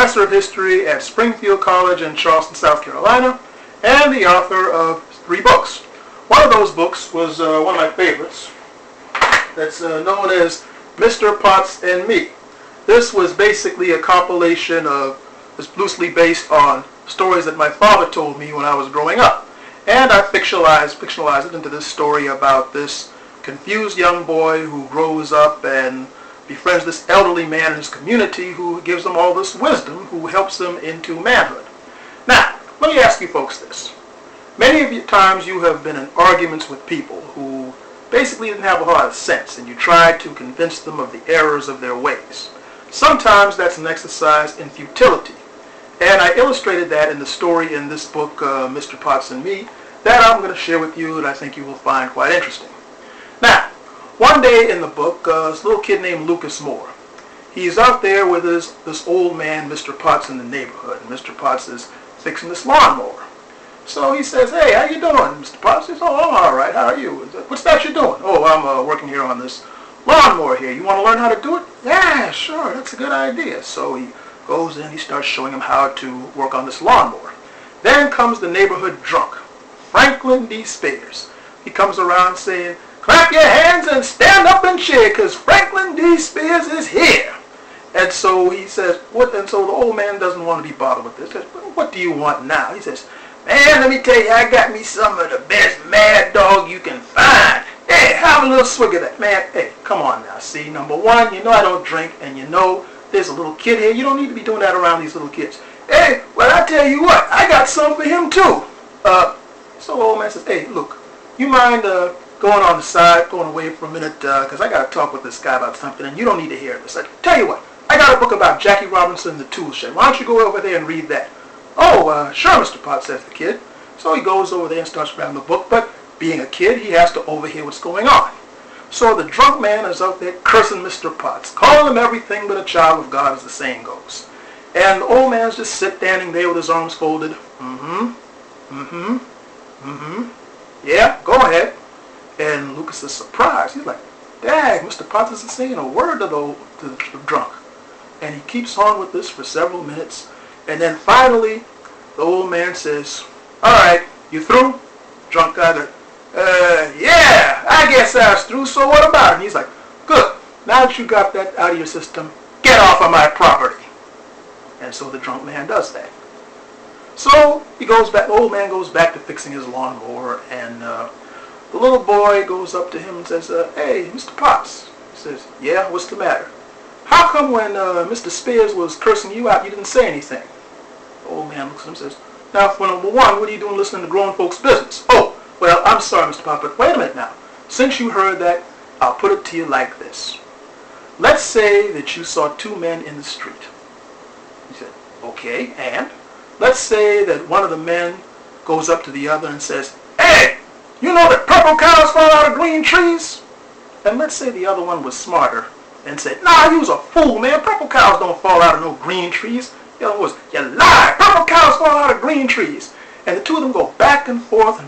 professor of history at Springfield College in Charleston, South Carolina, and the author of 3 books. One of those books was one of my favorites. That's known as Mr. Potts and Me. This was basically a compilation of, it's loosely based on stories that my father told me when I was growing up. And I fictionalized it into this story about this confused young boy who grows up and befriends this elderly man in his community who gives them all this wisdom, who helps them into manhood. Now, let me ask you folks this. Many of you times you have been in arguments with people who basically didn't have a lot of sense, and you tried to convince them of the errors of their ways. Sometimes that's an exercise in futility. And I illustrated that in the story in this book, Mr. Potts and Me, that I'm going to share with you that I think you will find quite interesting. Now, one day in the book, this little kid named Lucas Moore, he's out there with this old man, Mr. Potts, in the neighborhood. And Mr. Potts is fixing this lawnmower. So he says, "Hey, how you doing, Mr. Potts?" He says, "Oh, I'm all right. How are you?" "What's that you're doing?" "Oh, I'm working here on this lawnmower here. You want to learn how to do it?" "Yeah, sure. That's a good idea." So he goes in, he starts showing him how to work on this lawnmower. Then comes the neighborhood drunk, Franklin D. Spears. He comes around saying, "Clap your hands and stand up and cheer, because Franklin D. Spears is here." And so he says, "What?" And so the old man doesn't want to be bothered with this. He says, "What do you want now?" He says, "Man, let me tell you, I got me some of the best Mad Dog you can find. Hey, have a little swig of that." "Man, hey, come on now. See, number one, you know I don't drink, and you know there's a little kid here. You don't need to be doing that around these little kids." "Hey, well, I tell you what, I got some for him too." So the old man says, "Hey, look, you mind going on the side, going away for a minute, because I got to talk with this guy about something, and you don't need to hear this. I tell you what, I got a book about Jackie Robinson and the Tool Shed. Why don't you go over there and read that?" "Oh, sure, Mr. Potts," says the kid. So he goes over there and starts grabbing the book, but being a kid, he has to overhear what's going on. So the drunk man is out there cursing Mr. Potts, calling him everything but a child of God, as the saying goes. And the old man's just standing there with his arms folded. "Yeah, go ahead." And Lucas is surprised. He's like, "Dang, Mr. Potts isn't saying a word to the drunk." And he keeps on with this for several minutes. And then finally, the old man says, "All right, you through?" Drunk guy goes, "Yeah, I guess I was through, so what about it?" And he's like, "Good, now that you got that out of your system, get off of my property." And so the drunk man does that. So he goes back, the old man goes back to fixing his lawnmower, and the little boy goes up to him and says, "Hey, Mr. Potts." He says, "Yeah, what's the matter?" "How come when Mr. Spears was cursing you out, you didn't say anything?" The old man looks at him and says, "Now, for number one, what are you doing listening to grown folks' business?" "Oh, well, I'm sorry, Mr. Potts, but wait a minute now. Since you heard that, I'll put it to you like this. Let's say that you saw 2 men in the street." He said, "Okay, and?" "Let's say that one of the men goes up to the other and says, 'Hey, you know that purple cows fall out of green trees?' And let's say the other one was smarter and said, 'Nah, you was a fool, man. Purple cows don't fall out of no green trees.' The other was, 'You lie. Purple cows fall out of green trees.' And the two of them go back and forth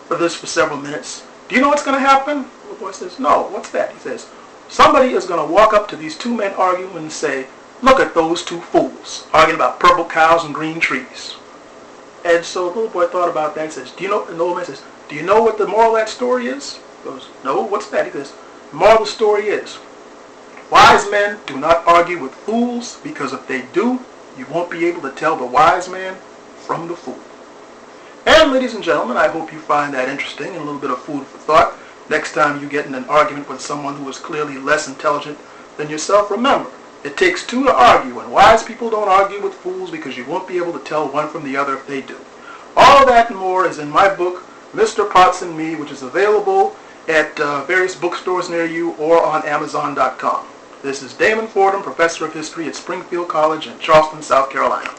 for this for several minutes. Do you know what's going to happen?" The boy says, "No, what's that?" He says, "Somebody is going to walk up to these 2 men arguing and say, 'Look at those 2 fools arguing about purple cows and green trees.'" And so the little boy thought about that and says, "Do you know?" And the old man says, "Do you know what the moral of that story is?" He goes, "No, what's that?" He says, "The moral of the story is, wise men do not argue with fools, because if they do, you won't be able to tell the wise man from the fool." And ladies and gentlemen, I hope you find that interesting and a little bit of food for thought. Next time you get in an argument with someone who is clearly less intelligent than yourself, remember, it takes 2 to argue, and wise people don't argue with fools, because you won't be able to tell one from the other if they do. All that and more is in my book, Mr. Potts and Me, which is available at various bookstores near you or on Amazon.com. This is Damon Fordham, professor of history at Springfield College in Charleston, South Carolina.